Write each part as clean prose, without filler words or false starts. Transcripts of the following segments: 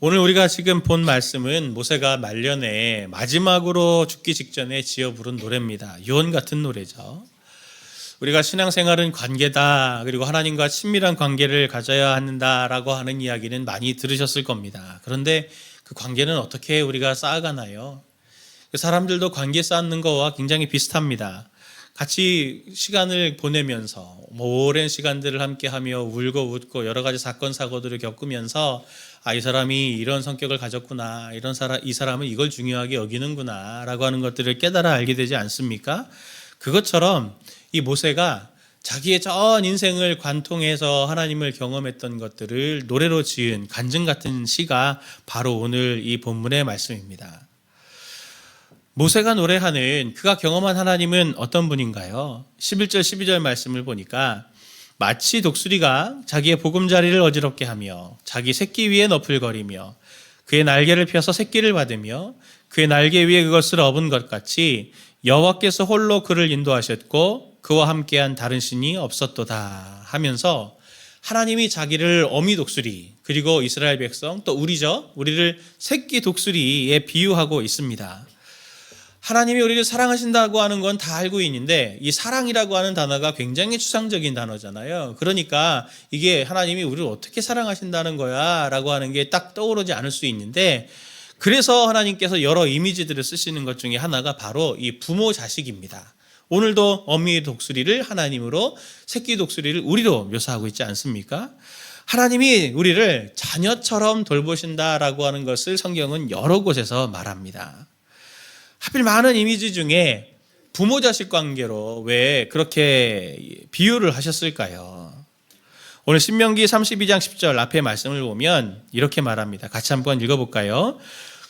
오늘 우리가 지금 본 말씀은 모세가 말년에 마지막으로 죽기 직전에 지어 부른 노래입니다. 유언 같은 노래죠. 우리가 신앙생활은 관계다, 그리고 하나님과 친밀한 관계를 가져야 한다라고 하는 이야기는 많이 들으셨을 겁니다. 그런데 그 관계는 어떻게 우리가 쌓아가나요? 사람들도 관계 쌓는 거와 굉장히 비슷합니다. 같이 시간을 보내면서 오랜 시간들을 함께하며 울고 웃고 여러 가지 사건 사고들을 겪으면서 이 사람이 이런 성격을 가졌구나, 이 사람은 이걸 중요하게 여기는구나 라고 하는 것들을 깨달아 알게 되지 않습니까? 그것처럼 이 모세가 자기의 전 인생을 관통해서 하나님을 경험했던 것들을 노래로 지은 간증 같은 시가 바로 오늘 이 본문의 말씀입니다. 모세가 노래하는 그가 경험한 하나님은 어떤 분인가요? 11절 12절 말씀을 보니까 마치 독수리가 자기의 보금자리를 어지럽게 하며 자기 새끼 위에 너풀거리며 그의 날개를 펴서 새끼를 받으며 그의 날개 위에 그것을 업은 것 같이 여호와께서 홀로 그를 인도하셨고 그와 함께한 다른 신이 없었도다 하면서 하나님이 자기를 어미 독수리, 그리고 이스라엘 백성, 또 우리를 새끼 독수리에 비유하고 있습니다. 하나님이 우리를 사랑하신다고 하는 건 다 알고 있는데 이 사랑이라고 하는 단어가 굉장히 추상적인 단어잖아요. 그러니까 이게 하나님이 우리를 어떻게 사랑하신다는 거야 라고 하는 게 딱 떠오르지 않을 수 있는데, 그래서 하나님께서 여러 이미지들을 쓰시는 것 중에 하나가 바로 이 부모 자식입니다. 오늘도 어미 독수리를 하나님으로, 새끼 독수리를 우리로 묘사하고 있지 않습니까? 하나님이 우리를 자녀처럼 돌보신다라고 하는 것을 성경은 여러 곳에서 말합니다. 하필 많은 이미지 중에 부모 자식 관계로 왜 그렇게 비유를 하셨을까요? 오늘 신명기 32장 10절 앞에 말씀을 보면 이렇게 말합니다. 같이 한번 읽어볼까요?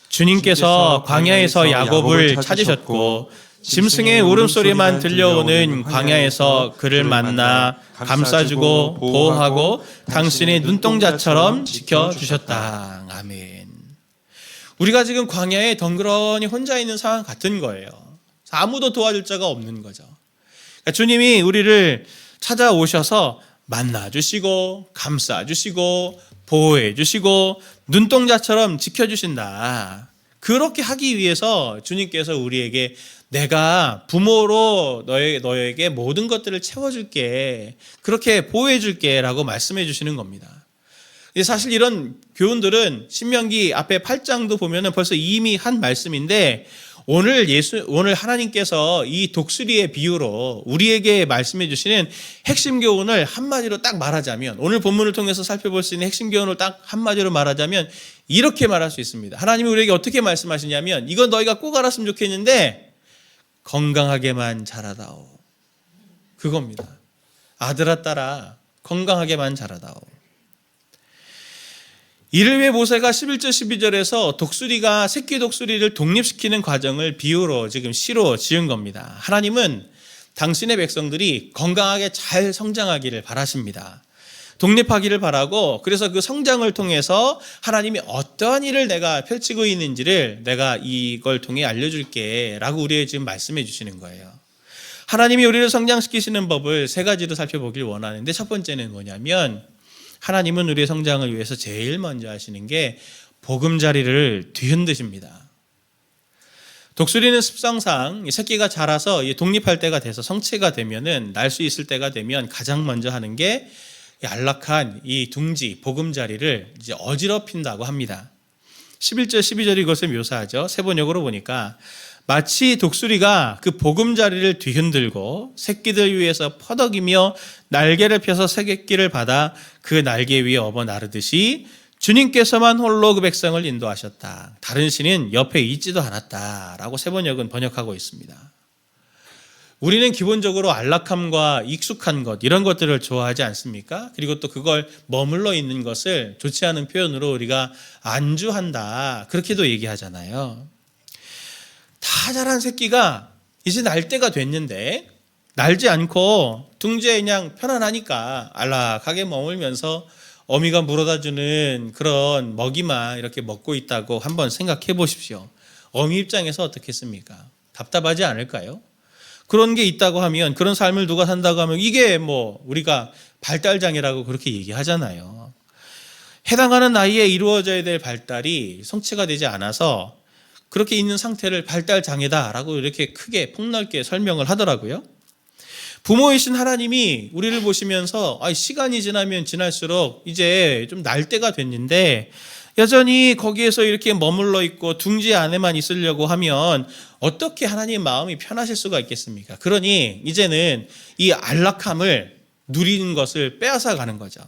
주님께서 광야에서 야곱을 찾으셨고 짐승의 울음소리만 들려오는 광야에서 그를 만나 감싸주고 보호하고 당신의 눈동자처럼 지켜주셨다. 아멘. 우리가 지금 광야에 덩그러니 혼자 있는 상황 같은 거예요. 아무도 도와줄 자가 없는 거죠. 그러니까 주님이 우리를 찾아오셔서 만나주시고 감싸주시고 보호해주시고 눈동자처럼 지켜주신다. 그렇게 하기 위해서 주님께서 우리에게 내가 부모로 너에게 모든 것들을 채워줄게, 그렇게 보호해줄게 라고 말씀해 주시는 겁니다. 사실 이런 교훈들은 신명기 앞에 8장도 보면은 벌써 이미 한 말씀인데, 오늘 하나님께서 이 독수리의 비유로 우리에게 말씀해 주시는 핵심 교훈을 한마디로 딱 말하자면, 오늘 본문을 통해서 살펴볼 수 있는 핵심 교훈을 딱 한마디로 말하자면 이렇게 말할 수 있습니다. 하나님이 우리에게 어떻게 말씀하시냐면, 이건 너희가 꼭 알았으면 좋겠는데 건강하게만 자라다오. 그겁니다. 아들아 딸아, 건강하게만 자라다오. 이를 위해 모세가 11절 12절에서 새끼 독수리를 독립시키는 과정을 비유로 지금 시로 지은 겁니다. 하나님은 당신의 백성들이 건강하게 잘 성장하기를 바라십니다. 독립하기를 바라고, 그래서 그 성장을 통해서 하나님이 어떠한 일을 내가 펼치고 있는지를 내가 이걸 통해 알려줄게 라고 우리에게 지금 말씀해 주시는 거예요. 하나님이 우리를 성장시키시는 법을 세 가지로 살펴보길 원하는데, 첫 번째는 뭐냐면 하나님은 우리의 성장을 위해서 제일 먼저 하시는 게 보금자리를 뒤흔드십니다. 독수리는 습성상 새끼가 자라서 독립할 때가 돼서 성체가 되면은, 날 수 있을 때가 되면 가장 먼저 하는 게 안락한 이 둥지, 보금자리를 이제 어지럽힌다고 합니다. 11절 12절이 이것을 묘사하죠. 세번역으로 보니까 마치 독수리가 그 보금자리를 뒤흔들고 새끼들 위에서 퍼덕이며 날개를 펴서 새끼를 받아 그 날개 위에 업어 나르듯이 주님께서만 홀로 그 백성을 인도하셨다. 다른 신은 옆에 있지도 않았다라고 세번역은 번역하고 있습니다. 우리는 기본적으로 안락함과 익숙한 것, 이런 것들을 좋아하지 않습니까? 그리고 또 그걸 머물러 있는 것을 좋지 않은 표현으로 우리가 안주한다, 그렇게도 얘기하잖아요. 다 자란 새끼가 이제 날 때가 됐는데 날지 않고 둥지에 그냥 편안하니까 안락하게 머물면서 어미가 물어다 주는 그런 먹이만 이렇게 먹고 있다고 한번 생각해 보십시오. 어미 입장에서 어떻겠습니까? 답답하지 않을까요? 그런 게 있다고 하면, 그런 삶을 누가 산다고 하면 이게 우리가 발달장애라고 그렇게 얘기하잖아요. 해당하는 나이에 이루어져야 될 발달이 성취가 되지 않아서 그렇게 있는 상태를 발달 장애다라고 이렇게 크게 폭넓게 설명을 하더라고요. 부모이신 하나님이 우리를 보시면서 시간이 지나면 지날수록 이제 좀 날 때가 됐는데 여전히 거기에서 이렇게 머물러 있고 둥지 안에만 있으려고 하면 어떻게 하나님 마음이 편하실 수가 있겠습니까? 그러니 이제는 이 안락함을 누리는 것을 빼앗아 가는 거죠.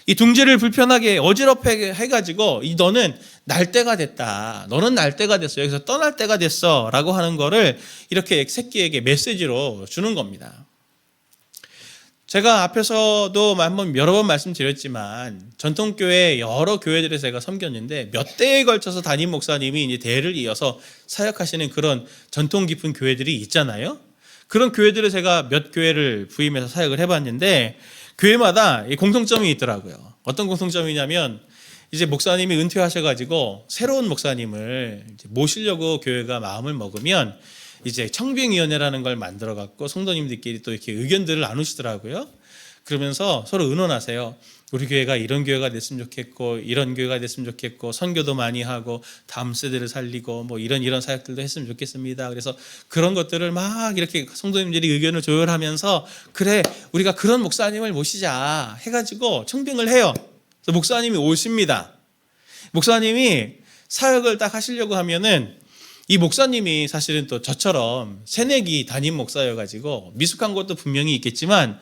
이 둥지를 불편하게 어지럽게 해가지고 너는 날 때가 됐다. 너는 날 때가 됐어. 여기서 떠날 때가 됐어. 라고 하는 거를 이렇게 새끼에게 메시지로 주는 겁니다. 제가 앞에서도 여러 번 말씀드렸지만 전통교회 여러 교회들에 제가 섬겼는데 몇 대에 걸쳐서 담임 목사님이 이제 대를 이어서 사역하시는 그런 전통 깊은 교회들이 있잖아요. 그런 교회들을 제가 몇 교회를 부임해서 사역을 해봤는데 교회마다 공통점이 있더라고요. 어떤 공통점이냐면 이제 목사님이 은퇴하셔가지고 새로운 목사님을 이제 모시려고 교회가 마음을 먹으면 이제 청빙위원회라는 걸 만들어갖고 성도님들끼리 또 이렇게 의견들을 나누시더라고요. 그러면서 서로 의논하세요. 우리 교회가 이런 교회가 됐으면 좋겠고 이런 교회가 됐으면 좋겠고 선교도 많이 하고 다음 세대를 살리고 뭐 이런 사역들도 했으면 좋겠습니다. 그래서 그런 것들을 막 이렇게 성도님들이 의견을 조율하면서 그래 우리가 그런 목사님을 모시자 해가지고 청빙을 해요. 그래서 목사님이 오십니다. 목사님이 사역을 딱 하시려고 하면은 이 목사님이 사실은 또 저처럼 새내기 담임 목사여가지고 미숙한 것도 분명히 있겠지만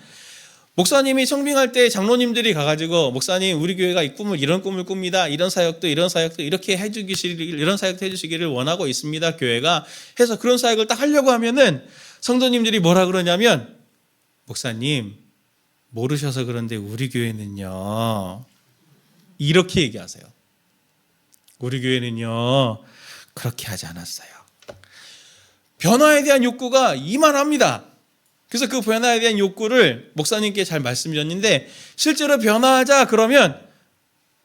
목사님이 청빙할 때 장로님들이 가가지고 목사님 우리 교회가 이런 꿈을 꿉니다. 이런 사역도 이렇게 이런 사역도 해주시기를 원하고 있습니다. 교회가 해서 그런 사역을 딱 하려고 하면은 성도님들이 뭐라 그러냐면 목사님 모르셔서 그런데 우리 교회는요 이렇게 얘기하세요. 우리 교회는요 그렇게 하지 않았어요. 변화에 대한 욕구가 이만합니다. 그래서 그 변화에 대한 욕구를 목사님께 잘 말씀드렸는데 실제로 변화하자 그러면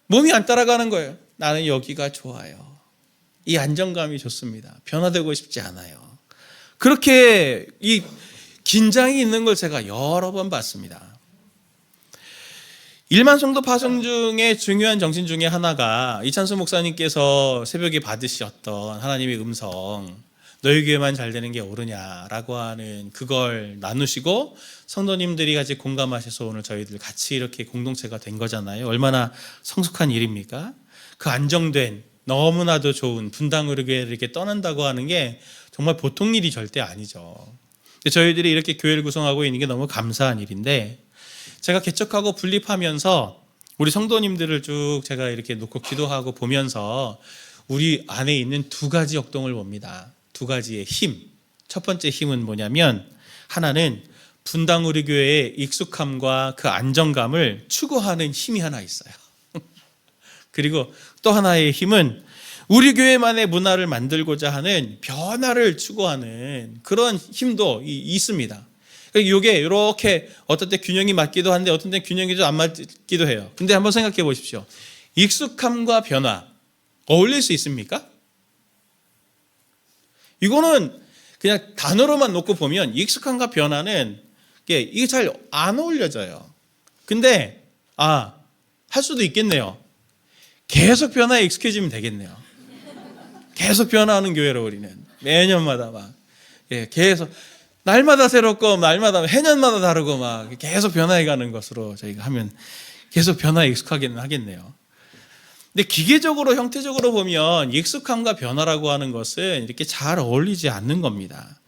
몸이 안 따라가는 거예요. 나는 여기가 좋아요. 이 안정감이 좋습니다. 변화되고 싶지 않아요. 그렇게 이 긴장이 있는 걸 제가 여러 번 봤습니다. 일만 성도 파송 중에 중요한 정신 중에 하나가 이찬수 목사님께서 새벽에 받으셨던 하나님의 음성, 너희 교회만 잘 되는 게 옳으냐라고 하는 그걸 나누시고 성도님들이 같이 공감하셔서 오늘 저희들 같이 이렇게 공동체가 된 거잖아요. 얼마나 성숙한 일입니까? 그 안정된 너무나도 좋은 분당으로 교회를 이렇게 떠난다고 하는 게 정말 보통 일이 절대 아니죠. 저희들이 이렇게 교회를 구성하고 있는 게 너무 감사한 일인데 제가 개척하고 분립하면서 우리 성도님들을 쭉 제가 이렇게 놓고 기도하고 보면서 우리 안에 있는 두 가지 역동을 봅니다. 두 가지의 힘. 첫 번째 힘은 뭐냐면 하나는 분당 우리 교회의 익숙함과 그 안정감을 추구하는 힘이 하나 있어요. 그리고 또 하나의 힘은 우리 교회만의 문화를 만들고자 하는 변화를 추구하는 그런 힘도 있습니다. 이게 이렇게 어떤 때 균형이 맞기도 한데 어떤 때 균형이 좀 안 맞기도 해요. 근데 한번 생각해 보십시오. 익숙함과 변화 어울릴 수 있습니까? 이거는 그냥 단어로만 놓고 보면 익숙함과 변화는 이게 잘 안 어울려져요. 근데 할 수도 있겠네요. 계속 변화에 익숙해지면 되겠네요. 계속 변화하는 교회로 우리는 매년마다 계속 날마다 새롭고 날마다 해년마다 다르고 막 계속 변화해가는 것으로 저희가 하면 계속 변화에 익숙하게는 하겠네요. 근데 기계적으로 형태적으로 보면 익숙함과 변화라고 하는 것은 이렇게 잘 어울리지 않는 겁니다.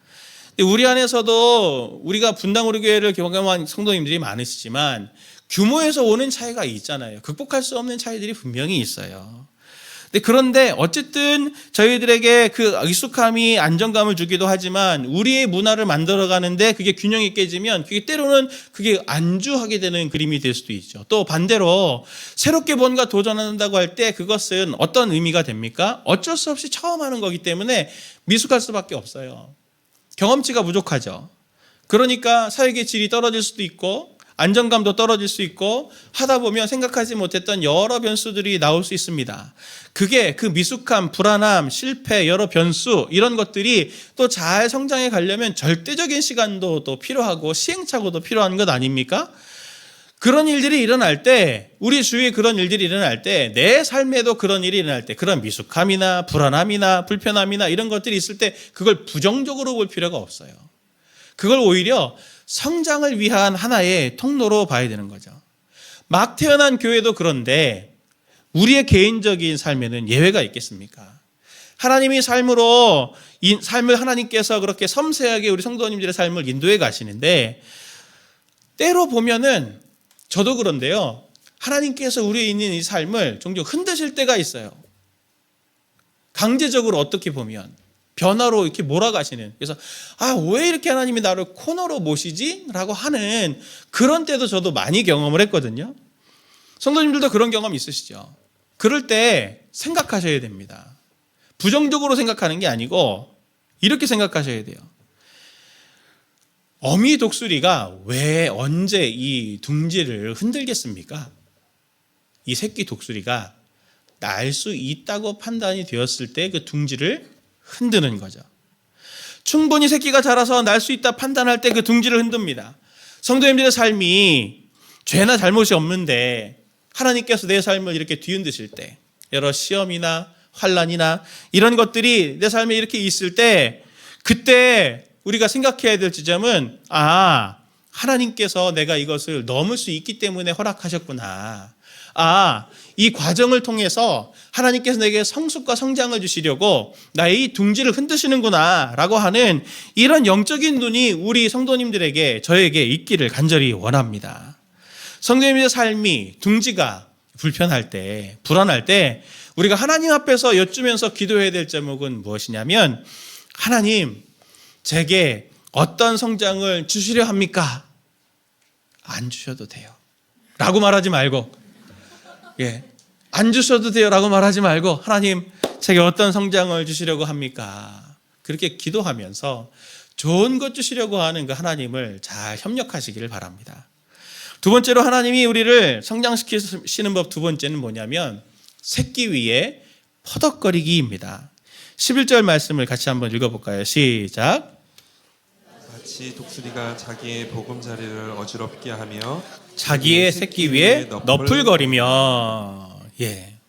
근데 우리 안에서도 우리가 분당 우리 교회를 경험한 성도님들이 많으시지만 규모에서 오는 차이가 있잖아요. 극복할 수 없는 차이들이 분명히 있어요. 그런데 어쨌든 저희들에게 그 익숙함이 안정감을 주기도 하지만 우리의 문화를 만들어가는데 그게 균형이 깨지면 그게 때로는 그게 안주하게 되는 그림이 될 수도 있죠. 또 반대로 새롭게 뭔가 도전한다고 할 때 그것은 어떤 의미가 됩니까? 어쩔 수 없이 처음 하는 거기 때문에 미숙할 수밖에 없어요. 경험치가 부족하죠. 그러니까 사역의 질이 떨어질 수도 있고 안정감도 떨어질 수 있고 하다 보면 생각하지 못했던 여러 변수들이 나올 수 있습니다. 그게 그 미숙함, 불안함, 실패, 여러 변수 이런 것들이 또 잘 성장해 가려면 절대적인 시간도 또 필요하고 시행착오도 필요한 것 아닙니까? 그런 일들이 일어날 때, 우리 주위에 그런 일들이 일어날 때, 내 삶에도 그런 일이 일어날 때, 그런 미숙함이나 불안함이나 불편함이나 이런 것들이 있을 때 그걸 부정적으로 볼 필요가 없어요. 그걸 오히려 성장을 위한 하나의 통로로 봐야 되는 거죠. 막 태어난 교회도 그런데 우리의 개인적인 삶에는 예외가 있겠습니까? 하나님이 삶을 하나님께서 그렇게 섬세하게 우리 성도님들의 삶을 인도해 가시는데, 때로 보면은 저도 그런데요, 하나님께서 우리에 있는 이 삶을 종종 흔드실 때가 있어요. 강제적으로 어떻게 보면 변화로 이렇게 몰아가시는. 그래서 왜 이렇게 하나님이 나를 코너로 모시지? 라고 하는 그런 때도 저도 많이 경험을 했거든요. 성도님들도 그런 경험 있으시죠? 그럴 때 생각하셔야 됩니다. 부정적으로 생각하는 게 아니고 이렇게 생각하셔야 돼요. 어미 독수리가 왜 언제 이 둥지를 흔들겠습니까? 이 새끼 독수리가 날 수 있다고 판단이 되었을 때 그 둥지를 흔드는 거죠. 충분히 새끼가 자라서 날 수 있다 판단할 때 그 둥지를 흔듭니다. 성도님들의 삶이 죄나 잘못이 없는데 하나님께서 내 삶을 이렇게 뒤흔드실 때, 여러 시험이나 환난이나 이런 것들이 내 삶에 이렇게 있을 때, 그때 우리가 생각해야 될 지점은 하나님께서 내가 이것을 넘을 수 있기 때문에 허락하셨구나. 이 과정을 통해서 하나님께서 내게 성숙과 성장을 주시려고 나의 이 둥지를 흔드시는구나 라고 하는 이런 영적인 눈이 우리 성도님들에게, 저에게 있기를 간절히 원합니다. 성도님의 삶이 둥지가 불편할 때, 불안할 때 우리가 하나님 앞에서 여쭈면서 기도해야 될 제목은 무엇이냐면, 하나님, 제게 어떤 성장을 주시려 합니까? 안 주셔도 돼요 라고 말하지 말고, 안 주셔도 돼요 라고 말하지 말고, 하나님, 제게 어떤 성장을 주시려고 합니까? 그렇게 기도하면서 좋은 것 주시려고 하는 그 하나님을 잘 협력하시기를 바랍니다. 두 번째로 하나님이 우리를 성장시키시는 법, 두 번째는 뭐냐면 새끼 위에 퍼덕거리기입니다. 11절 말씀을 같이 한번 읽어볼까요? 시작. 마치 독수리가 자기의 보금자리를 어지럽게 하며 자기의 새끼 위에 너풀거리며.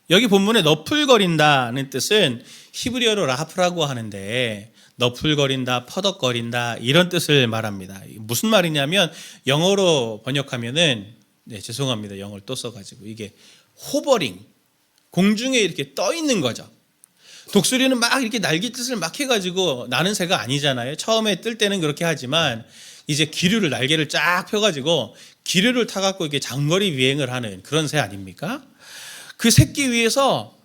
여기 본문에 너풀거린다는 뜻은 히브리어로 라프라고 하는데, 너풀거린다, 퍼덕거린다 이런 뜻을 말합니다. 무슨 말이냐면 영어로 번역하면은, 죄송합니다, 영어를 또 써가지고, 이게 호버링, 공중에 이렇게 떠 있는 거죠. 독수리는 막 이렇게 날갯짓을 막 해가지고 나는 새가 아니잖아요. 처음에 뜰 때는 그렇게 하지만 이제 날개를 쫙 펴가지고 기류를 타갖고 이렇게 장거리 비행을 하는 그런 새 아닙니까? 그 새끼 위에서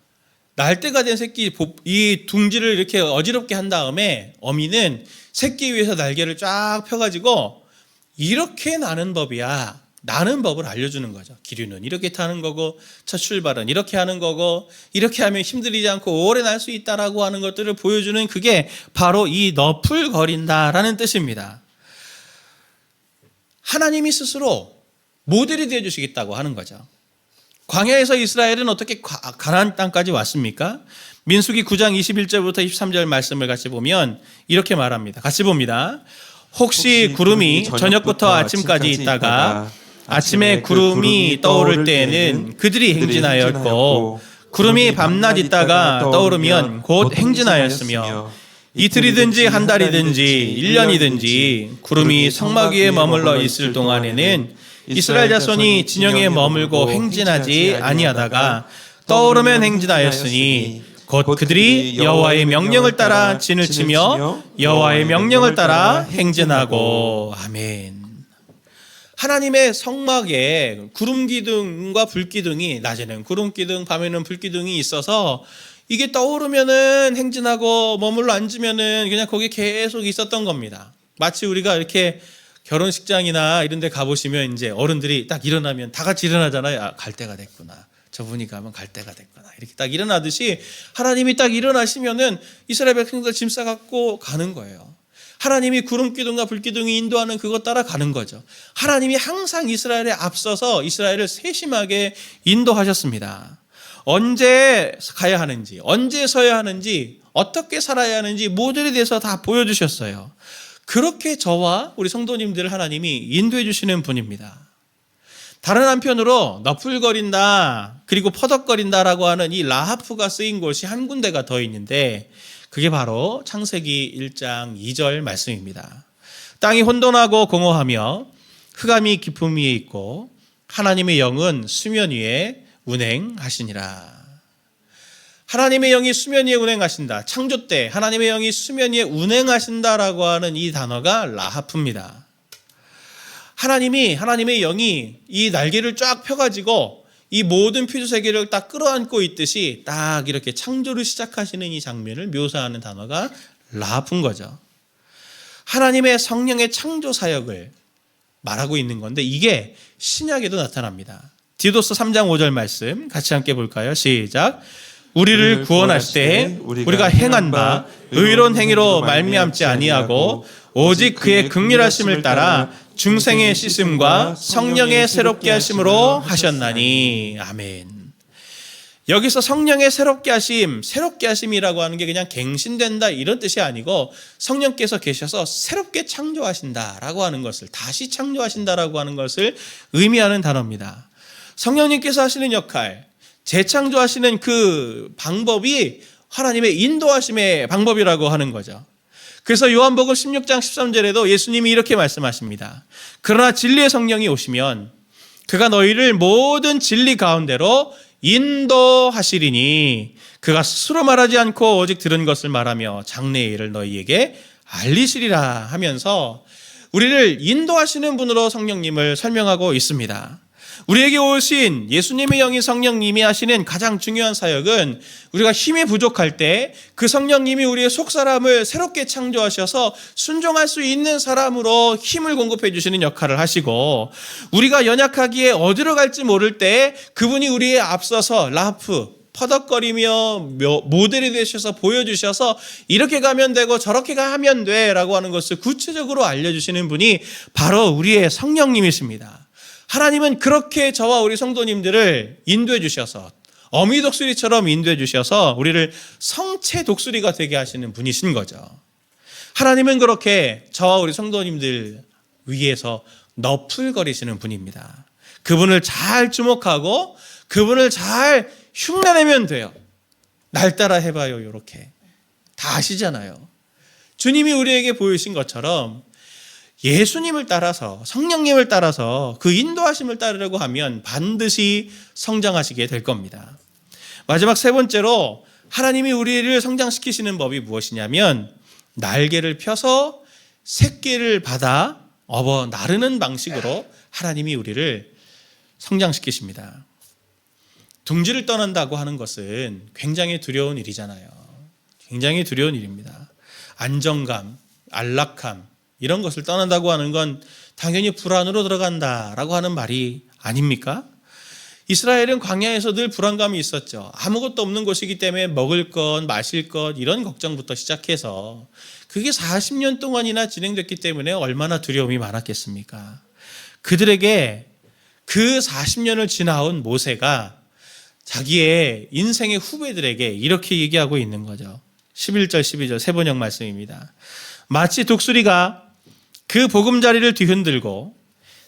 날때가 된 새끼, 이 둥지를 이렇게 어지럽게 한 다음에 어미는 새끼 위에서 날개를 쫙 펴가지고 이렇게 나는 법이야, 나는 법을 알려주는 거죠. 기류는 이렇게 타는 거고, 첫 출발은 이렇게 하는 거고, 이렇게 하면 힘들이지 않고 오래 날 수 있다라고 하는 것들을 보여주는, 그게 바로 이 너풀거린다라는 뜻입니다. 하나님이 스스로 모델이 되어 주시겠다고 하는 거죠. 광야에서 이스라엘은 어떻게 가나안 땅까지 왔습니까? 민수기 9장 21절부터 23절 말씀을 같이 보면 이렇게 말합니다. 같이 봅니다. 혹시 구름이 저녁부터 아침까지 있다가 아침에 구름이 떠오를 때에는 그들이 행진하였고, 구름이 밤낮 있다가 떠오르면 곧 행진하였으며, 이틀이든지 한 달이든지 1년이든지 구름이 성막 위에 머물러 있을 동안에는 이스라엘 자손이 진영에 머물고 행진하지 아니하다가 떠오르면 행진하였으니 곧 그들이 여호와의 명령을 따라 진을 치며 여호와의 명령을 따라 행진하고. 아멘. 하나님의 성막에 구름기둥과 불기둥이, 낮에는 구름기둥, 밤에는 불기둥이 있어서 이게 떠오르면은 행진하고 머물러 앉으면은 그냥 거기 계속 있었던 겁니다. 마치 우리가 이렇게 결혼식장이나 이런 데 가보시면 이제 어른들이 딱 일어나면 다 같이 일어나잖아요. 갈 때가 됐구나. 저분이 가면 갈 때가 됐구나. 이렇게 딱 일어나듯이 하나님이 딱 일어나시면은 이스라엘 백성들 짐 싸갖고 가는 거예요. 하나님이 구름기둥과 불기둥이 인도하는 그것 따라 가는 거죠. 하나님이 항상 이스라엘에 앞서서 이스라엘을 세심하게 인도하셨습니다. 언제 가야 하는지, 언제 서야 하는지, 어떻게 살아야 하는지 모델에 대해서 다 보여주셨어요. 그렇게 저와 우리 성도님들을 하나님이 인도해 주시는 분입니다. 다른 한편으로 너풀거린다 그리고 퍼덕거린다라고 하는 이 라하프가 쓰인 곳이 한 군데가 더 있는데 그게 바로 창세기 1장 2절 말씀입니다. 땅이 혼돈하고 공허하며 흑암이 깊음 위에 있고 하나님의 영은 수면 위에 운행하시니라. 하나님의 영이 수면 위에 운행하신다. 창조 때 하나님의 영이 수면 위에 운행하신다라고 하는 이 단어가 라하프입니다. 하나님의 영이 이 날개를 쫙 펴가지고 이 모든 피조 세계를 딱 끌어안고 있듯이 딱 이렇게 창조를 시작하시는 이 장면을 묘사하는 단어가 라하프인 거죠. 하나님의 성령의 창조 사역을 말하고 있는 건데 이게 신약에도 나타납니다. 디도서 3장 5절 말씀 같이 함께 볼까요? 시작. 우리를 구원하실 때 우리가 행한 바 의로운 행위로 말미암지 아니하고 오직 그의 긍휼하심을 따라 중생의 씻음과 성령의 새롭게 하심으로 하셨나니. 아멘. 여기서 성령의 새롭게 하심이라고 하는 게 그냥 갱신된다 이런 뜻이 아니고 성령께서 계셔서 새롭게 창조하신다라고 하는 것을, 다시 창조하신다라고 하는 것을 의미하는 단어입니다. 성령님께서 하시는 역할, 재창조하시는 그 방법이 하나님의 인도하심의 방법이라고 하는 거죠. 그래서 요한복음 16장 13절에도 예수님이 이렇게 말씀하십니다. 그러나 진리의 성령이 오시면 그가 너희를 모든 진리 가운데로 인도하시리니 그가 스스로 말하지 않고 오직 들은 것을 말하며 장래의 일을 너희에게 알리시리라 하면서 우리를 인도하시는 분으로 성령님을 설명하고 있습니다. 우리에게 오신 예수님의 영이 성령님이 하시는 가장 중요한 사역은 우리가 힘이 부족할 때 그 성령님이 우리의 속사람을 새롭게 창조하셔서 순종할 수 있는 사람으로 힘을 공급해 주시는 역할을 하시고, 우리가 연약하기에 어디로 갈지 모를 때 그분이 우리의 앞서서 라프 퍼덕거리며 모델이 되셔서 보여주셔서 이렇게 가면 되고 저렇게 가면 돼 라고 하는 것을 구체적으로 알려주시는 분이 바로 우리의 성령님이십니다. 하나님은 그렇게 저와 우리 성도님들을 인도해 주셔서 어미 독수리처럼 인도해 주셔서 우리를 성체 독수리가 되게 하시는 분이신 거죠. 하나님은 그렇게 저와 우리 성도님들 위에서 너풀거리시는 분입니다. 그분을 잘 주목하고 그분을 잘 흉내내면 돼요. 날 따라 해봐요. 이렇게 다 아시잖아요. 주님이 우리에게 보이신 것처럼 예수님을 따라서, 성령님을 따라서 그 인도하심을 따르려고 하면 반드시 성장하시게 될 겁니다. 마지막 세 번째로 하나님이 우리를 성장시키시는 법이 무엇이냐면 날개를 펴서 새끼를 받아 업어 나르는 방식으로 하나님이 우리를 성장시키십니다. 둥지를 떠난다고 하는 것은 굉장히 두려운 일이잖아요. 굉장히 두려운 일입니다. 안정감, 안락함 이런 것을 떠난다고 하는 건 당연히 불안으로 들어간다라고 하는 말이 아닙니까? 이스라엘은 광야에서 늘 불안감이 있었죠. 아무것도 없는 곳이기 때문에 먹을 것, 마실 것 이런 걱정부터 시작해서 그게 40년 동안이나 진행됐기 때문에 얼마나 두려움이 많았겠습니까? 그들에게 그 40년을 지나온 모세가 자기의 인생의 후배들에게 이렇게 얘기하고 있는 거죠. 11절, 12절 세 번역 말씀입니다. 마치 독수리가 그 보금자리를 뒤흔들고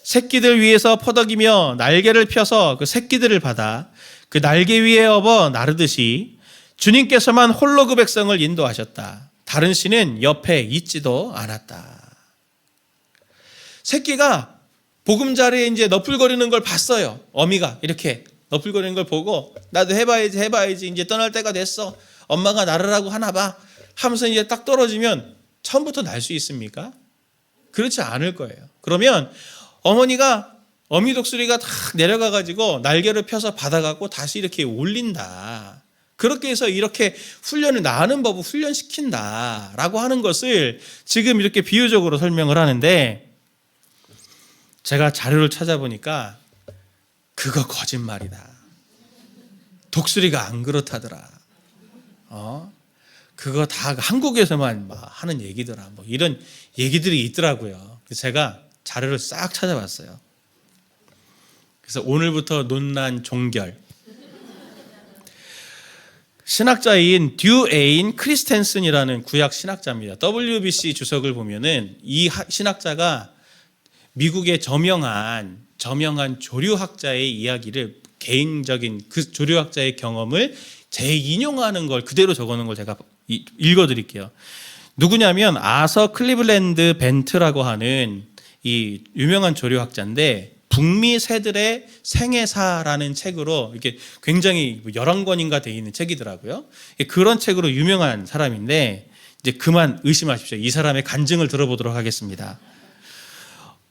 새끼들 위에서 퍼덕이며 날개를 펴서 그 새끼들을 받아 그 날개 위에 업어 나르듯이 주님께서만 홀로 그 백성을 인도하셨다. 다른 신은 옆에 있지도 않았다. 새끼가 보금자리에 이제 너풀거리는 걸 봤어요. 어미가 이렇게 너풀거리는 걸 보고 나도 해봐야지 이제 떠날 때가 됐어. 엄마가 나르라고 하나 봐 하면서 이제 딱 떨어지면 처음부터 날 수 있습니까? 그렇지 않을 거예요. 그러면 어머니가 어미 독수리가 다 내려가가지고 날개를 펴서 받아갖고 다시 이렇게 올린다. 그렇게 해서 이렇게 훈련을 나는 법을 훈련시킨다라고 하는 것을 지금 이렇게 비유적으로 설명을 하는데 제가 자료를 찾아보니까 그거 거짓말이다. 독수리가 안 그렇다더라. 그거 다 한국에서만 하는 얘기더라. 뭐 이런 얘기들이 있더라고요. 그래서 제가 자료를 싹 찾아봤어요. 그래서 오늘부터 논란 종결. 신학자인 듀에인 크리스텐슨이라는 구약 신학자입니다. WBC 주석을 보면은 이 신학자가 미국의 저명한 조류학자의 이야기를, 개인적인 그 조류학자의 경험을 재인용하는 걸 그대로 적어놓은 걸 제가 읽어드릴게요. 누구냐면 아서 클리블랜드 벤트라고 하는 이 유명한 조류학자인데, 북미 새들의 생애사라는 책으로 이렇게 굉장히 11권인가 돼 있는 책이더라고요. 그런 책으로 유명한 사람인데, 이제 그만 의심하십시오. 이 사람의 간증을 들어보도록 하겠습니다.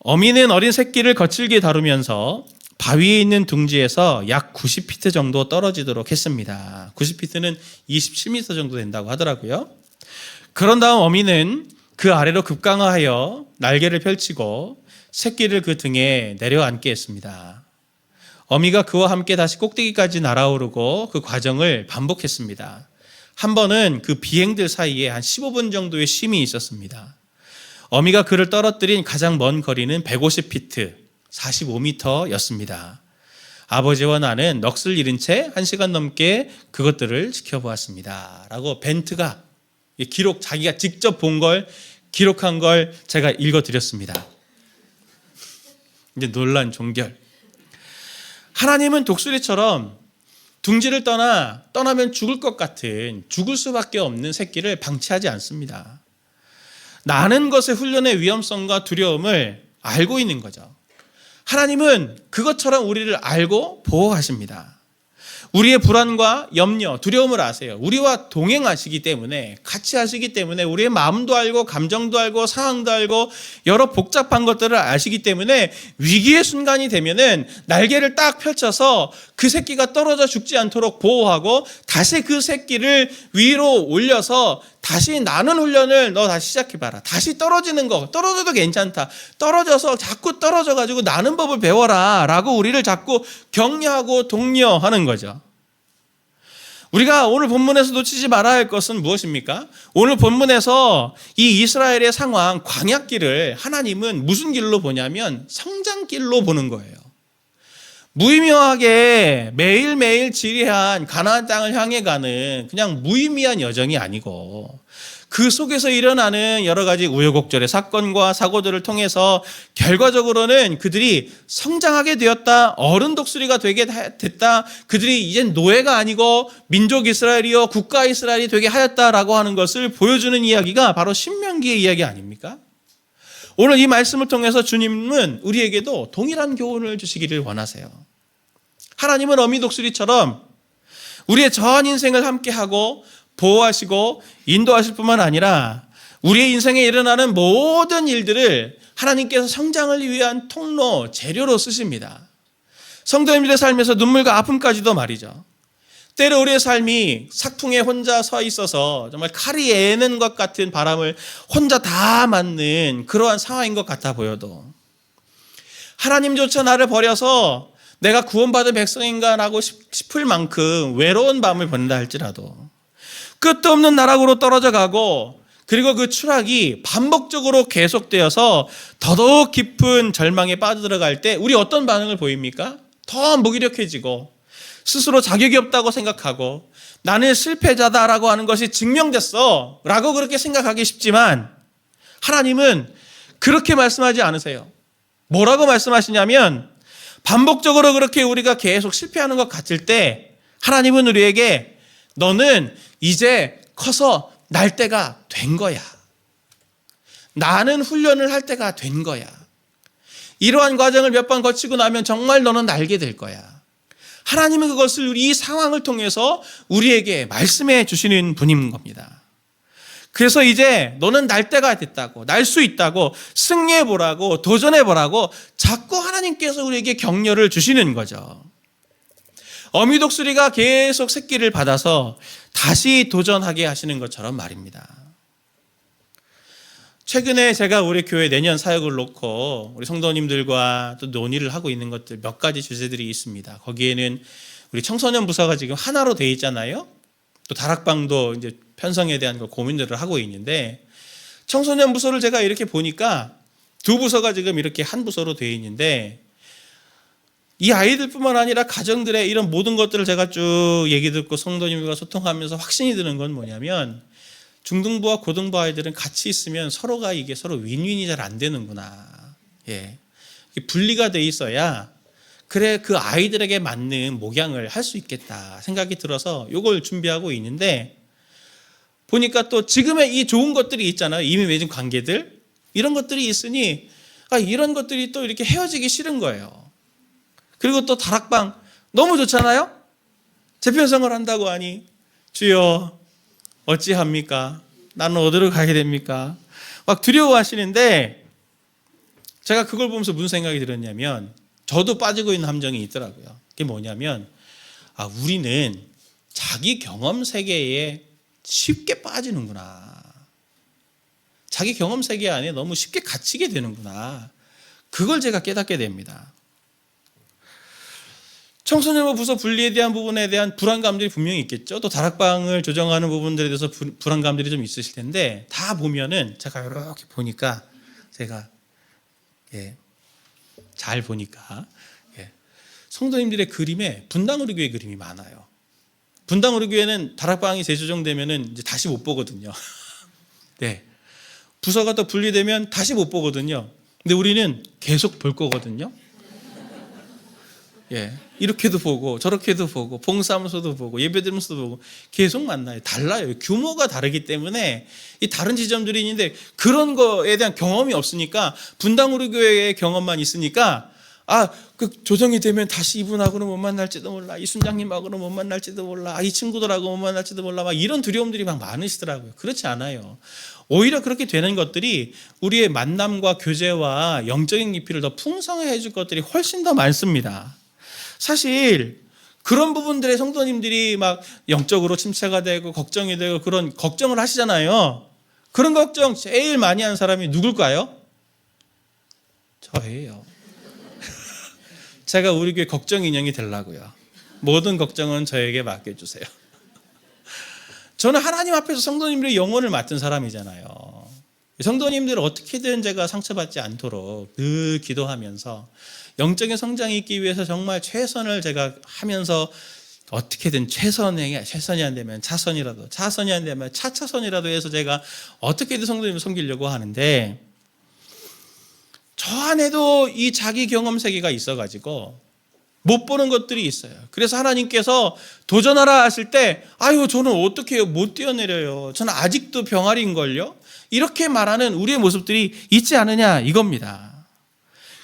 어미는 어린 새끼를 거칠게 다루면서 바위에 있는 둥지에서 약 90피트 정도 떨어지도록 했습니다. 90피트는 27m 정도 된다고 하더라고요. 그런 다음 어미는 그 아래로 급강하여 날개를 펼치고 새끼를 그 등에 내려앉게 했습니다. 어미가 그와 함께 다시 꼭대기까지 날아오르고 그 과정을 반복했습니다. 한 번은 그 비행들 사이에 한 15분 정도의 쉼이 있었습니다. 어미가 그를 떨어뜨린 가장 먼 거리는 150피트, 45m였습니다. 아버지와 나는 넋을 잃은 채 1시간 넘게 그것들을 지켜보았습니다. 라고 벤트가 자기가 직접 본 걸 기록한 걸 제가 읽어드렸습니다. 이제 논란 종결. 하나님은 독수리처럼 둥지를 떠나면 죽을 것 같은, 죽을 수밖에 없는 새끼를 방치하지 않습니다. 나는 것의 훈련의 위험성과 두려움을 알고 있는 거죠. 하나님은 그것처럼 우리를 알고 보호하십니다. 우리의 불안과 염려, 두려움을 아세요. 우리와 동행하시기 때문에, 같이 하시기 때문에, 우리의 마음도 알고 감정도 알고 상황도 알고 여러 복잡한 것들을 아시기 때문에 위기의 순간이 되면은 날개를 딱 펼쳐서 그 새끼가 떨어져 죽지 않도록 보호하고, 다시 그 새끼를 위로 올려서 다시 나는 훈련을 너 다시 시작해봐라. 다시 떨어지는 거, 떨어져도 괜찮다. 떨어져서 자꾸 떨어져가지고 나는 법을 배워라 라고 우리를 자꾸 격려하고 독려하는 거죠. 우리가 오늘 본문에서 놓치지 말아야 할 것은 무엇입니까? 오늘 본문에서 이 이스라엘의 상황, 광야길을 하나님은 무슨 길로 보냐면 성장길로 보는 거예요. 무의미하게 매일매일 지리한 가나안 땅을 향해 가는 그냥 무의미한 여정이 아니고, 그 속에서 일어나는 여러 가지 우여곡절의 사건과 사고들을 통해서 결과적으로는 그들이 성장하게 되었다, 어른 독수리가 되게 됐다, 그들이 이젠 노예가 아니고 민족 이스라엘이요 국가 이스라엘이 되게 하였다라고 하는 것을 보여주는 이야기가 바로 신명기의 이야기 아닙니까? 오늘 이 말씀을 통해서 주님은 우리에게도 동일한 교훈을 주시기를 원하세요. 하나님은 어미 독수리처럼 우리의 전 인생을 함께하고 보호하시고 인도하실 뿐만 아니라 우리의 인생에 일어나는 모든 일들을 하나님께서 성장을 위한 통로, 재료로 쓰십니다. 성도님들의 삶에서 눈물과 아픔까지도 말이죠. 때로 우리의 삶이 삭풍에 혼자 서 있어서 정말 칼이 애는 것 같은 바람을 혼자 다 맞는 그러한 상황인 것 같아 보여도, 하나님조차 나를 버려서 내가 구원받은 백성인가 라고 싶을 만큼 외로운 밤을 보낸다 할지라도, 끝도 없는 나락으로 떨어져 가고, 그리고 그 추락이 반복적으로 계속되어서 더더욱 깊은 절망에 빠져들어갈 때 우리 어떤 반응을 보입니까? 더 무기력해지고 스스로 자격이 없다고 생각하고 나는 실패자다라고 하는 것이 증명됐어 라고 그렇게 생각하기 쉽지만, 하나님은 그렇게 말씀하지 않으세요. 뭐라고 말씀하시냐면, 반복적으로 그렇게 우리가 계속 실패하는 것 같을 때 하나님은 우리에게 너는 이제 커서 날 때가 된 거야. 나는 훈련을 할 때가 된 거야. 이러한 과정을 몇 번 거치고 나면 정말 너는 날게 될 거야. 하나님은 그것을 이 상황을 통해서 우리에게 말씀해 주시는 분인 겁니다. 그래서 이제 너는 날 때가 됐다고, 날 수 있다고, 승리해보라고, 도전해보라고 자꾸 하나님께서 우리에게 격려를 주시는 거죠. 어미 독수리가 계속 새끼를 받아서 다시 도전하게 하시는 것처럼 말입니다. 최근에 제가 우리 교회 내년 사역을 놓고 우리 성도님들과 또 논의를 하고 있는 것들 몇 가지 주제들이 있습니다. 거기에는 우리 청소년 부서가 지금 하나로 돼 있잖아요. 또 다락방도 이제 편성에 대한 걸 고민들을 하고 있는데, 청소년 부서를 제가 이렇게 보니까 두 부서가 지금 이렇게 한 부서로 되어 있는데, 이 아이들뿐만 아니라 가정들의 이런 모든 것들을 제가 쭉 얘기 듣고 성도님들과 소통하면서 확신이 드는 건 뭐냐면, 중등부와 고등부 아이들은 같이 있으면 서로가 이게 서로 윈윈이 잘 안 되는구나. 예. 분리가 돼 있어야 그래 그 아이들에게 맞는 목양을 할 수 있겠다 생각이 들어서 이걸 준비하고 있는데, 보니까 또 지금의 이 좋은 것들이 있잖아요. 이미 맺은 관계들, 이런 것들이 있으니 이런 것들이 또 이렇게 헤어지기 싫은 거예요. 그리고 또 다락방 너무 좋잖아요. 재편성을 한다고 하니 주여 어찌합니까? 나는 어디로 가게 됩니까? 막 두려워하시는데, 제가 그걸 보면서 무슨 생각이 들었냐면, 저도 빠지고 있는 함정이 있더라고요. 그게 뭐냐면, 우리는 자기 경험 세계에 쉽게 빠지는구나. 자기 경험 세계 안에 너무 쉽게 갇히게 되는구나. 그걸 제가 깨닫게 됩니다. 청소년부 부서 분리에 대한 부분에 대한 불안감들이 분명히 있겠죠. 또 다락방을 조정하는 부분들에 대해서 불안감들이 좀 있으실 텐데, 다 보면은 제가 이렇게 보니까 제가 잘 보니까 성도님들의 그림에 분당우리교회 그림이 많아요. 분당우리교회는 다락방이 재조정되면은 이제 다시 못 보거든요. 네, 부서가 또 분리되면 다시 못 보거든요. 근데 우리는 계속 볼 거거든요. 이렇게도 보고 저렇게도 보고 봉사하면서도 보고 예배드리면서도 보고 계속 만나요. 달라요. 규모가 다르기 때문에 이 다른 지점들이 있는데, 그런 거에 대한 경험이 없으니까, 분당우리교회의 경험만 있으니까 그 조정이 되면 다시 이분하고는 못 만날지도 몰라, 이 순장님하고는 못 만날지도 몰라, 이 친구들하고 못 만날지도 몰라, 막 이런 두려움들이 막 많으시더라고요. 그렇지 않아요. 오히려 그렇게 되는 것들이 우리의 만남과 교제와 영적인 깊이를 더 풍성하게 해줄 것들이 훨씬 더 많습니다. 사실 그런 부분들에 성도님들이 막 영적으로 침체가 되고 걱정이 되고 그런 걱정을 하시잖아요. 그런 걱정 제일 많이 하는 사람이 누굴까요? 저예요. 제가 우리 교회 걱정 인형이 되려고요. 모든 걱정은 저에게 맡겨주세요. 저는 하나님 앞에서 성도님들의 영혼을 맡은 사람이잖아요. 성도님들 어떻게든 제가 상처받지 않도록 늘 기도하면서 영적인 성장이 있기 위해서 정말 최선을 제가 하면서, 어떻게든 최선이 안 되면 차선이라도, 차선이 안 되면 차차선이라도 해서 제가 어떻게든 성도님을 섬기려고 하는데, 저 안에도 이 자기 경험 세계가 있어가지고 못 보는 것들이 있어요. 그래서 하나님께서 도전하라 하실 때, 저는 어떻게 해요? 못 뛰어내려요. 저는 아직도 병아리인걸요? 이렇게 말하는 우리의 모습들이 있지 않느냐 이겁니다.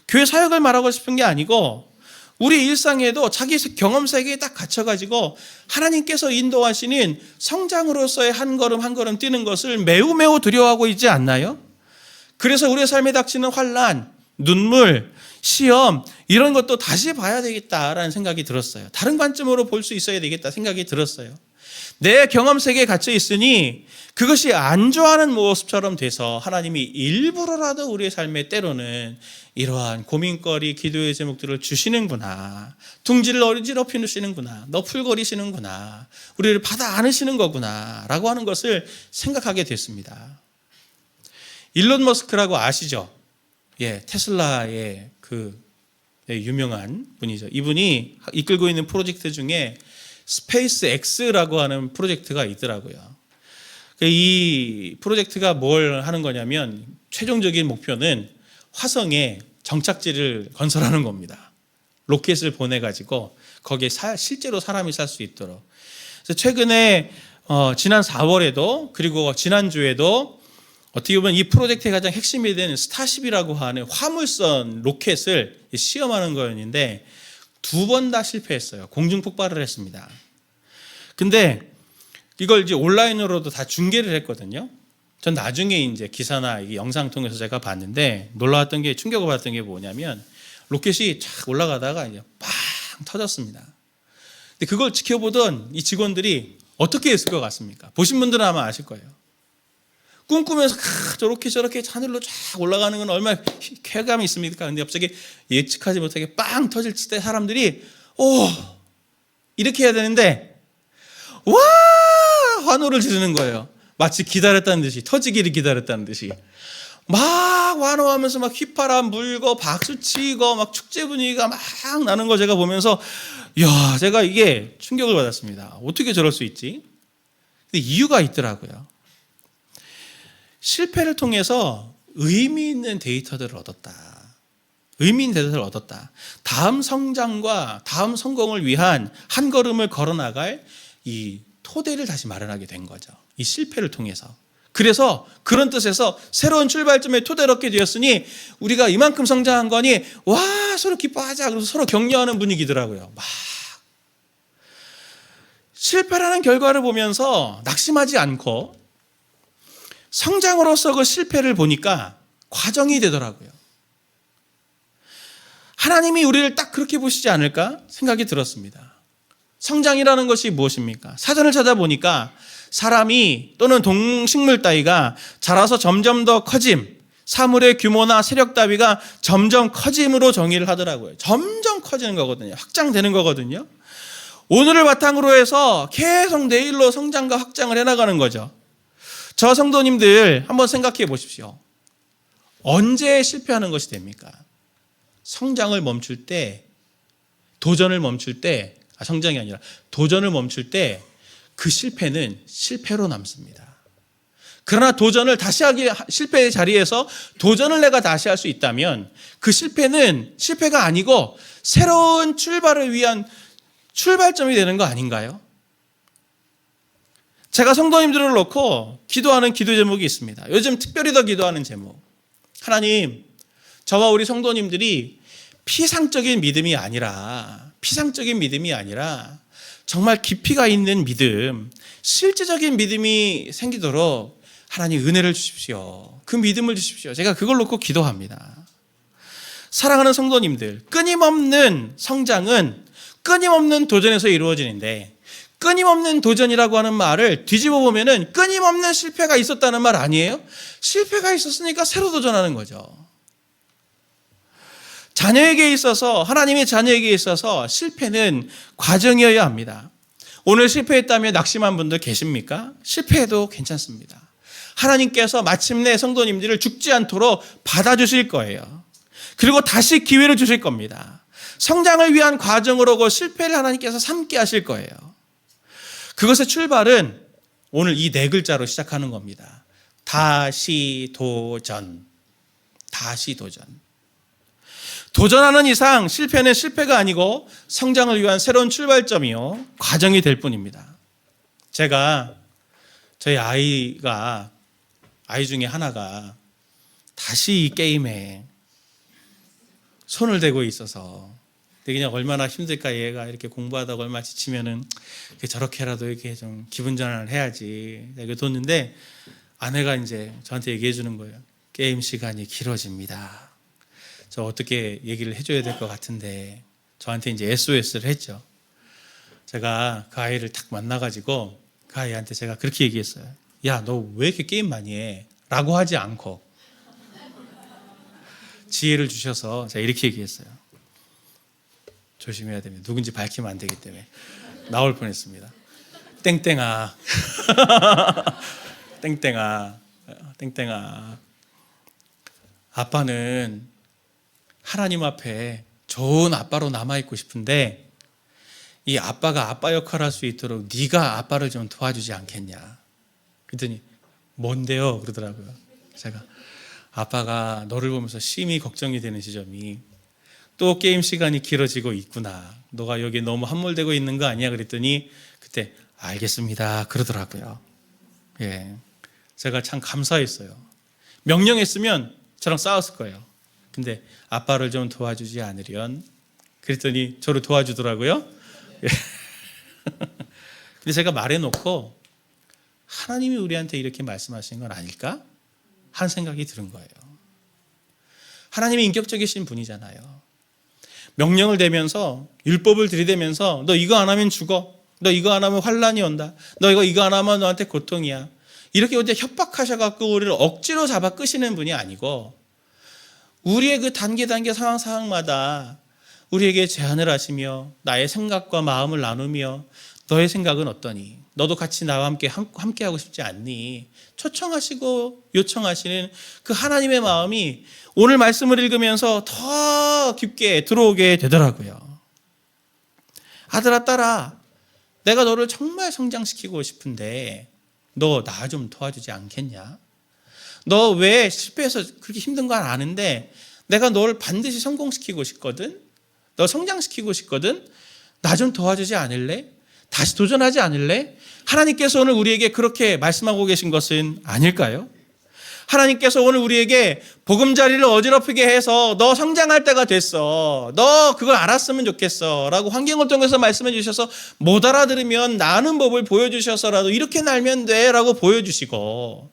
교회 사역을 말하고 싶은 게 아니고, 우리 일상에도 자기 경험 세계에 딱 갇혀가지고 하나님께서 인도하시는 성장으로서의 한 걸음 한 걸음 뛰는 것을 매우 매우 두려워하고 있지 않나요? 그래서 우리의 삶에 닥치는 환난, 눈물, 시험, 이런 것도 다시 봐야 되겠다라는 생각이 들었어요. 다른 관점으로 볼 수 있어야 되겠다 생각이 들었어요. 내 경험 세계에 갇혀 있으니 그것이 안 좋아하는 모습처럼 돼서 하나님이 일부러라도 우리의 삶에 때로는 이러한 고민거리, 기도의 제목들을 주시는구나, 둥지를 어지럽히시는구나, 너풀거리시는구나, 우리를 받아 안으시는 거구나 라고 하는 것을 생각하게 됐습니다. 일론 머스크라고 아시죠? 테슬라의 유명한 분이죠. 이분이 이끌고 있는 프로젝트 중에 스페이스 X라고 하는 프로젝트가 있더라고요. 이 프로젝트가 뭘 하는 거냐면, 최종적인 목표는 화성에 정착지를 건설하는 겁니다. 로켓을 보내가지고 거기에 실제로 사람이 살 수 있도록. 그래서 최근에 지난 4월에도 그리고 지난주에도 어떻게 보면 이 프로젝트의 가장 핵심이 되는 스타쉽이라고 하는 화물선 로켓을 시험하는 거였는데 2번 다 실패했어요. 공중 폭발을 했습니다. 근데 이걸 이제 온라인으로도 다 중계를 했거든요. 전 나중에 이제 기사나 이 영상 통해서 제가 봤는데 놀라웠던 게, 충격을 받았던 게 뭐냐면, 로켓이 쫙 올라가다가 이제 빵 터졌습니다. 근데 그걸 지켜보던 이 직원들이 어떻게 했을 것 같습니까? 보신 분들은 아마 아실 거예요. 꿈꾸면서 저렇게 하늘로 쫙 올라가는 건 얼마나 쾌감이 있습니까? 근데 갑자기 예측하지 못하게 빵 터질 때 사람들이 이렇게 해야 되는데 와 환호를 지르는 거예요. 마치 기다렸다는 듯이, 터지기를 기다렸다는 듯이 막 환호하면서 막 휘파람 불고 박수치고 막 축제 분위기가 막 나는 거 제가 보면서 제가 이게 충격을 받았습니다. 어떻게 저럴 수 있지? 근데 이유가 있더라고요. 실패를 통해서 의미 있는 데이터들을 얻었다. 의미 있는 대답을 얻었다. 다음 성장과 다음 성공을 위한 한 걸음을 걸어나갈 이 토대를 다시 마련하게 된 거죠. 이 실패를 통해서. 그래서 그런 뜻에서 새로운 출발점의 토대를 얻게 되었으니 우리가 이만큼 성장한 거니 와 서로 기뻐하자. 그래서 서로 격려하는 분위기더라고요. 막 실패라는 결과를 보면서 낙심하지 않고 성장으로서 그 실패를 보니까 과정이 되더라고요. 하나님이 우리를 딱 그렇게 보시지 않을까 생각이 들었습니다. 성장이라는 것이 무엇입니까? 사전을 찾아보니까 사람이 또는 동식물 따위가 자라서 점점 더 커짐, 사물의 규모나 세력 따위가 점점 커짐으로 정의를 하더라고요. 점점 커지는 거거든요. 확장되는 거거든요. 오늘을 바탕으로 해서 계속 내일로 성장과 확장을 해나가는 거죠. 저 성도님들 한번 생각해 보십시오. 언제 실패하는 것이 됩니까? 성장을 멈출 때, 도전을 멈출 때, 성장이 아니라 도전을 멈출 때 그 실패는 실패로 남습니다. 그러나 도전을 다시 하기, 실패의 자리에서 도전을 내가 다시 할 수 있다면 그 실패는 실패가 아니고 새로운 출발을 위한 출발점이 되는 거 아닌가요? 제가 성도님들을 놓고 기도하는 기도 제목이 있습니다. 요즘 특별히 더 기도하는 제목. 하나님, 저와 우리 성도님들이 피상적인 믿음이 아니라 정말 깊이가 있는 믿음, 실제적인 믿음이 생기도록 하나님 은혜를 주십시오. 그 믿음을 주십시오. 제가 그걸 놓고 기도합니다. 사랑하는 성도님들, 끊임없는 성장은 끊임없는 도전에서 이루어지는데 끊임없는 도전이라고 하는 말을 뒤집어 보면은 끊임없는 실패가 있었다는 말 아니에요? 실패가 있었으니까 새로 도전하는 거죠. 자녀에게 있어서, 하나님의 자녀에게 있어서 실패는 과정이어야 합니다. 오늘 실패했다며 낙심한 분들 계십니까? 실패해도 괜찮습니다. 하나님께서 마침내 성도님들을 죽지 않도록 받아주실 거예요. 그리고 다시 기회를 주실 겁니다. 성장을 위한 과정으로 그 실패를 하나님께서 삼게 하실 거예요. 그것의 출발은 오늘 이 네 글자로 시작하는 겁니다. 다시 도전. 다시 도전. 도전하는 이상 실패는 실패가 아니고 성장을 위한 새로운 출발점이요, 과정이 될 뿐입니다. 제가 저희 아이 중에 하나가 다시 이 게임에 손을 대고 있어서 그냥 얼마나 힘들까. 얘가 이렇게 공부하다가 얼마나 지치면은 저렇게라도 이렇게 좀 기분 전환을 해야지. 이렇게 뒀는데 아내가 이제 저한테 얘기해 주는 거예요. 게임 시간이 길어집니다. 저 어떻게 얘기를 해줘야 될 것 같은데 저한테 이제 SOS를 했죠. 제가 그 아이를 딱 만나가지고 그 아이한테 제가 그렇게 얘기했어요. 야, 너 왜 이렇게 게임 많이 해? 라고 하지 않고 지혜를 주셔서 제가 이렇게 얘기했어요. 조심해야 됩니다. 누군지 밝히면 안 되기 때문에. 나올 뻔했습니다. 땡땡아. 땡땡아. 아빠는 하나님 앞에 좋은 아빠로 남아있고 싶은데 이 아빠가 아빠 역할을 할 수 있도록 네가 아빠를 좀 도와주지 않겠냐. 그랬더니 뭔데요? 그러더라고요. 제가 아빠가 너를 보면서 심히 걱정이 되는 지점이 또 게임 시간이 길어지고 있구나. 너가 여기에 너무 함몰되고 있는 거 아니야? 그랬더니 그때 알겠습니다. 그러더라고요. 예, 제가 참 감사했어요. 명령했으면 저랑 싸웠을 거예요. 근데 아빠를 좀 도와주지 않으련. 그랬더니 저를 도와주더라고요. 예. 근데 제가 말해놓고 하나님이 우리한테 이렇게 말씀하신 건 아닐까? 한 생각이 드는 거예요. 하나님이 인격적이신 분이잖아요. 명령을 대면서 율법을 들이대면서 너 이거 안 하면 죽어. 너 이거 안 하면 환란이 온다. 너 이거 안 하면 너한테 고통이야. 이렇게 이제 협박하셔갖고 우리를 억지로 잡아 끄시는 분이 아니고 우리의 그 단계 상황마다 우리에게 제안을 하시며 나의 생각과 마음을 나누며 너의 생각은 어떠니? 너도 같이 나와 함께 하고 싶지 않니? 초청하시고 요청하시는 그 하나님의 마음이 오늘 말씀을 읽으면서 더 깊게 들어오게 되더라고요. 아들아, 딸아, 내가 너를 정말 성장시키고 싶은데 너 나 좀 도와주지 않겠냐? 너 왜 실패해서 그렇게 힘든 건 아는데 내가 널 반드시 성공시키고 싶거든. 너 성장시키고 싶거든. 나 좀 도와주지 않을래? 다시 도전하지 않을래? 하나님께서 오늘 우리에게 그렇게 말씀하고 계신 것은 아닐까요? 하나님께서 오늘 우리에게 보금자리를 어지럽히게 해서 너 성장할 때가 됐어. 너 그걸 알았으면 좋겠어. 라고 환경을 통해서 말씀해 주셔서 못 알아들으면 나는 법을 보여주셔서라도 이렇게 날면 돼. 라고 보여주시고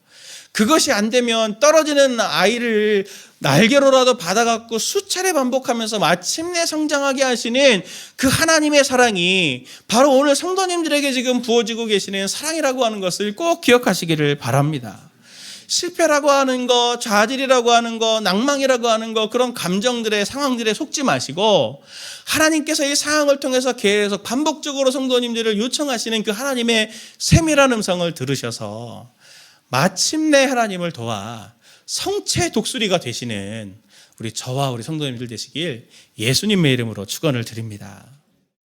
그것이 안 되면 떨어지는 아이를 날개로라도 받아갖고 수차례 반복하면서 마침내 성장하게 하시는 그 하나님의 사랑이 바로 오늘 성도님들에게 지금 부어지고 계시는 사랑이라고 하는 것을 꼭 기억하시기를 바랍니다. 실패라고 하는 거, 좌절이라고 하는 거, 낭망이라고 하는 거, 그런 감정들의 상황들에 속지 마시고 하나님께서 이 상황을 통해서 계속 반복적으로 성도님들을 요청하시는 그 하나님의 세밀한 음성을 들으셔서 마침내 하나님을 도와 성체 독수리가 되시는 우리 저와 우리 성도님들 되시길 예수님의 이름으로 축원을 드립니다.